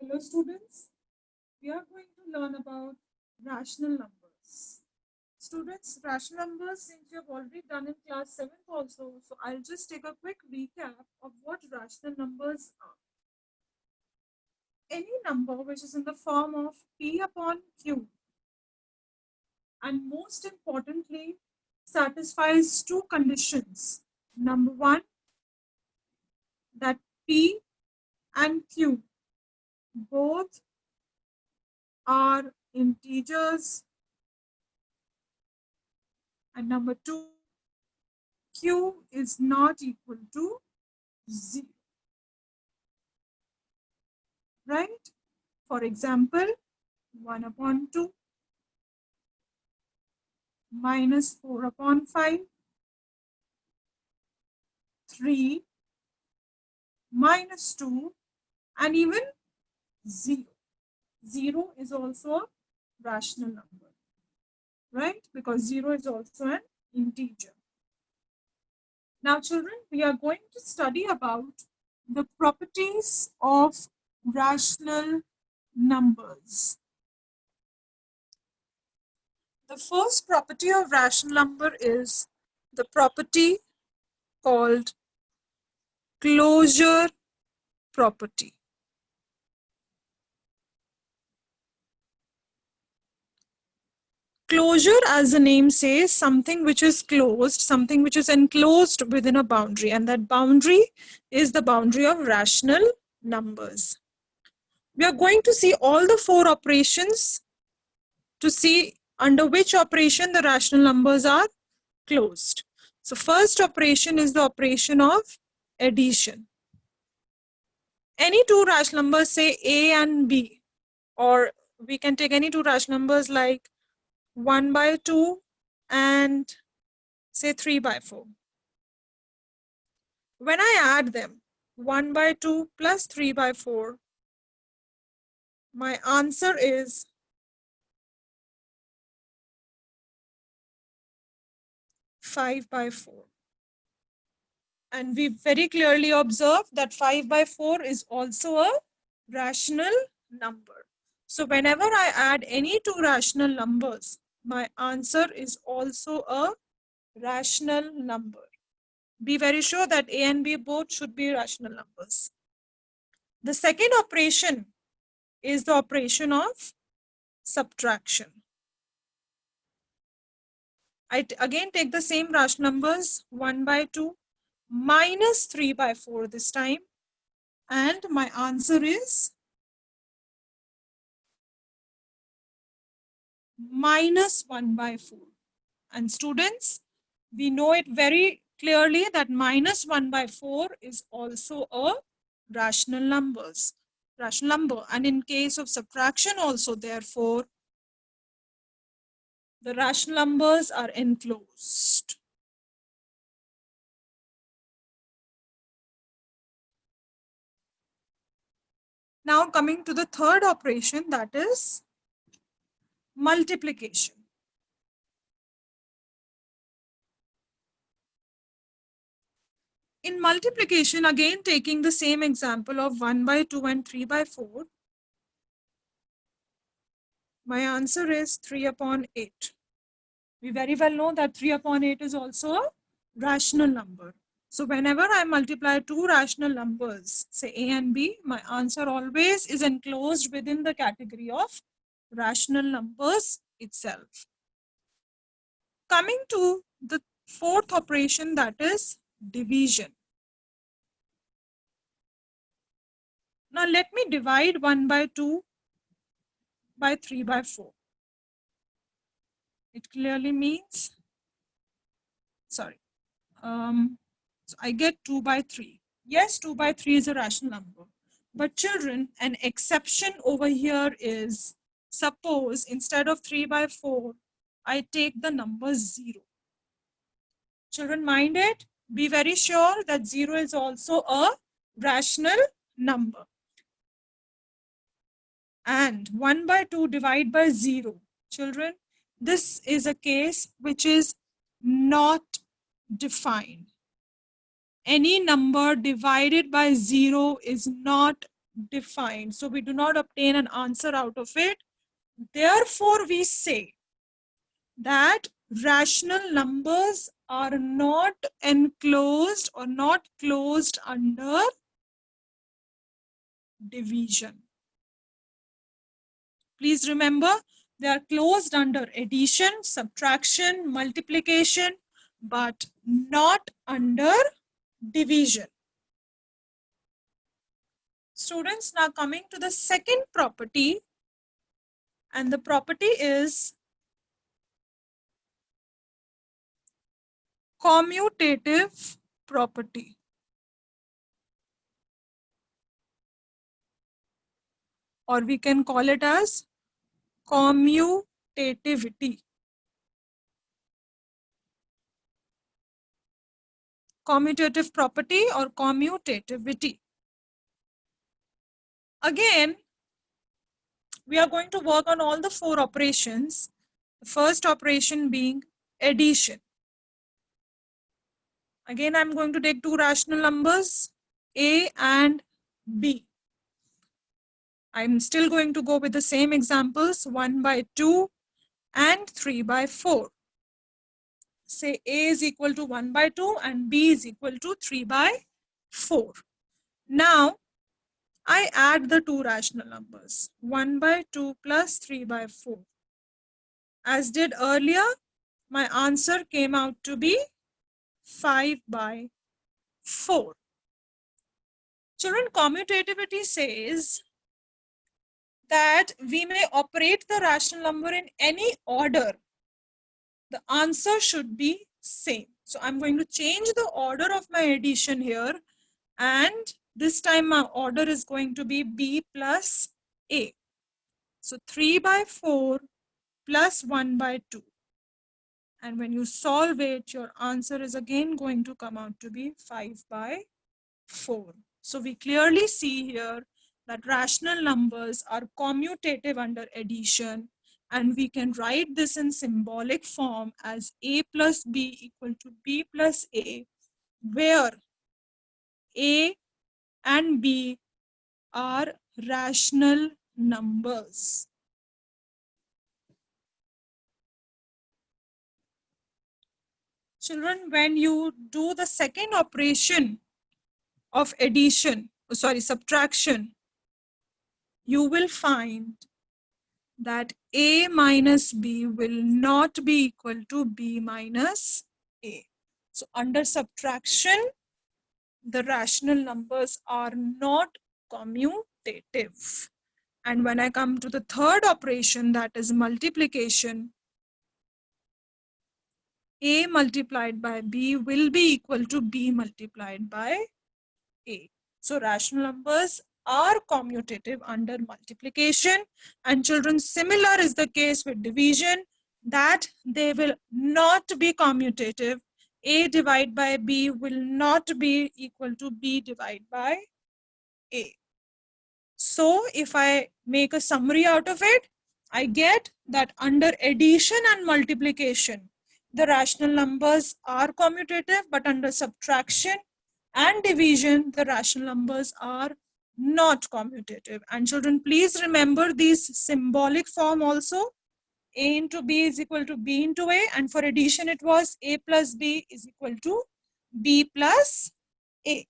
Hello students, we are going to learn about rational numbers. Students, rational numbers, since you have already done in class 7th also, so I'll just take a quick recap of what rational numbers are. Any number which is in the form of P upon Q and most importantly satisfies two conditions. Number one, that P and Q both are integers, and number two, Q is not equal to 0, right? For example, 1 upon 2 minus 4 upon 5, 3 minus 2, and even 0. 0 is also a rational number, right? Because 0 is also an integer. Now, children, we are going to study about the properties of rational numbers. The first property of rational number is the property called closure property. Closure, as the name says, something which is closed, something which is enclosed within a boundary, and that boundary is the boundary of rational numbers. We are going to see all the four operations to see under which operation the rational numbers are closed. So first operation is the operation of addition. Any two rational numbers, say A and B, or we can take any two rational numbers like 1 by 2 and say 3 by 4. When I add them, 1 by 2 plus 3 by 4, my answer is 5 by 4. And we very clearly observe that 5 by 4 is also a rational number. So whenever I add any two rational numbers, my answer is also a rational number. Be very sure that A and B both should be rational numbers. The second operation is the operation of subtraction. I again take the same rational numbers, 1 by 2 minus 3 by 4 this time, and my answer is minus 1 by 4. And students, we know it very clearly that minus 1 by 4 is also a rational number. And in case of subtraction also, therefore, the rational numbers are enclosed. Now coming to the third operation, that is multiplication. In multiplication, again taking the same example of 1 by 2 and 3 by 4, my answer is 3 upon 8. We very well know that 3 upon 8 is also a rational number. So whenever I multiply two rational numbers, say A and B, my answer always is enclosed within the category of rational numbers itself. Coming to the fourth operation, that is division. Now let me divide 1 by 2 by 3 by 4. It clearly means, so I get 2 by 3. Yes, 2 by 3 is a rational number. But children, an exception over here is, suppose instead of 3 by 4, I take the number 0. Children, mind it, be very sure that 0 is also a rational number. And 1 by 2 divided by 0. Children, this is a case which is not defined. Any number divided by 0 is not defined. So we do not obtain an answer out of it. Therefore, we say that rational numbers are not enclosed or not closed under division. Please remember, they are closed under addition, subtraction, multiplication, but not under division. Students, now coming to the second property, and the property is commutative property. Or we can call it as commutativity. Commutative property or commutativity. Again, we are going to work on all the four operations. The first operation being addition. Again, I'm going to take two rational numbers, A and B. I'm still going to go with the same examples, 1 by 2 and 3 by 4. Say A is equal to 1 by 2 and B is equal to 3 by 4. Now, I add the two rational numbers, 1 by 2 plus 3 by 4. As did earlier, my answer came out to be 5 by 4. Children, commutativity says that we may operate the rational number in any order. The answer should be same. So I'm going to change the order of my addition here, and this time my order is going to be B plus A. So 3 by 4 plus 1 by 2. And when you solve it, your answer is again going to come out to be 5 by 4. So we clearly see here that rational numbers are commutative under addition, and we can write this in symbolic form as A plus B equal to B plus A, where A and B are rational numbers. Children, when you do the second operation of subtraction, you will find that A minus B will not be equal to B minus A. So under subtraction, the rational numbers are not commutative. And when I come to the third operation, that is multiplication, A multiplied by B will be equal to B multiplied by A. So rational numbers are commutative under multiplication, and children, similar is the case with division, that they will not be commutative. A divided by B will not be equal to B divided by A. So if I make a summary out of it, I get that under addition and multiplication, the rational numbers are commutative, but under subtraction and division, the rational numbers are not commutative. And children, please remember these symbolic form also. A into B is equal to B into A, and for addition it was A plus B is equal to B plus A.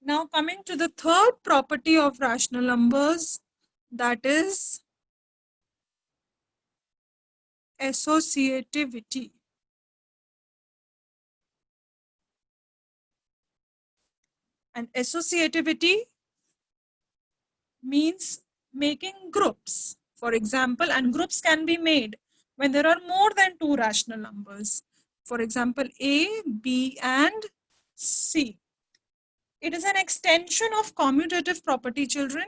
Now coming to the third property of rational numbers, that is associativity. And associativity means making groups. For example, and groups can be made when there are more than two rational numbers. For example, A, B, and C. It is an extension of commutative property, children.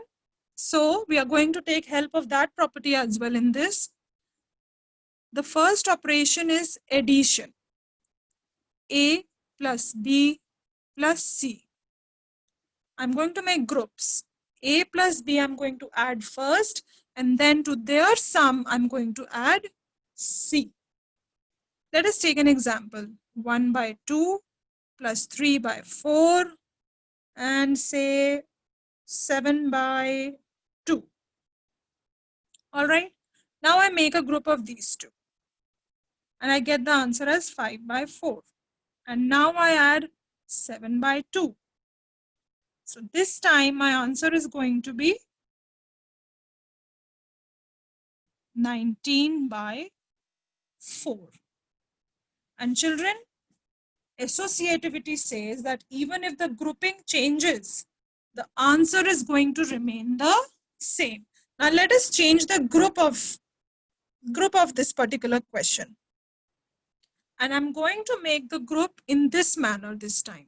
So we are going to take help of that property as well in this. The first operation is addition. A plus B plus C. I'm going to make groups. A plus B I'm going to add first, and then to their sum I'm going to add C. Let us take an example. 1 by 2 plus 3 by 4 and say 7 by 2. All right. Now I make a group of these two. And I get the answer as 5 by 4. And now I add 7 by 2. So this time my answer is going to be 19 by 4. And children, associativity says that even if the grouping changes, the answer is going to remain the same. Now let us change the group of this particular question. And I'm going to make the group in this manner this time.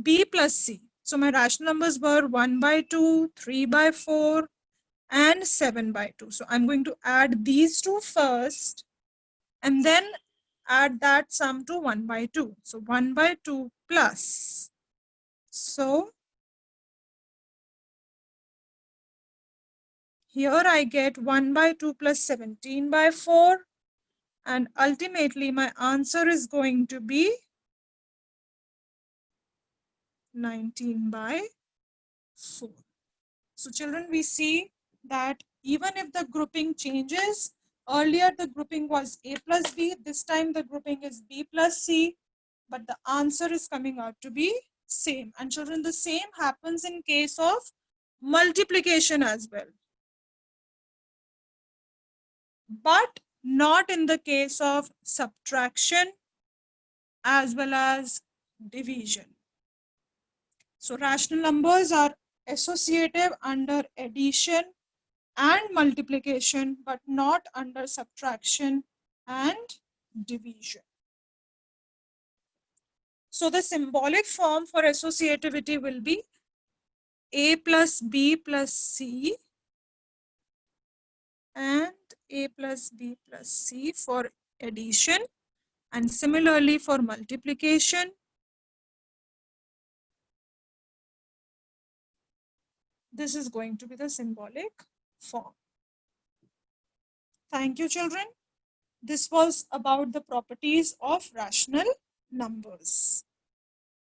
B plus C. So my rational numbers were 1 by 2, 3 by 4, and 7 by 2. So I'm going to add these two first and then add that sum to 1 by 2. So 1 by 2 plus. So here I get 1 by 2 plus 17 by 4. And ultimately my answer is going to be 19 by 4. So children, we see that even if the grouping changes, earlier the grouping was A plus B, this time the grouping is B plus C, but the answer is coming out to be same. And children, the same happens in case of multiplication as well, but not in the case of subtraction as well as division. So rational numbers are associative under addition and multiplication, but not under subtraction and division. So the symbolic form for associativity will be A plus B plus C and A plus B plus C for addition, and similarly for multiplication. This is going to be the symbolic form. Thank you, children. This was about the properties of rational numbers.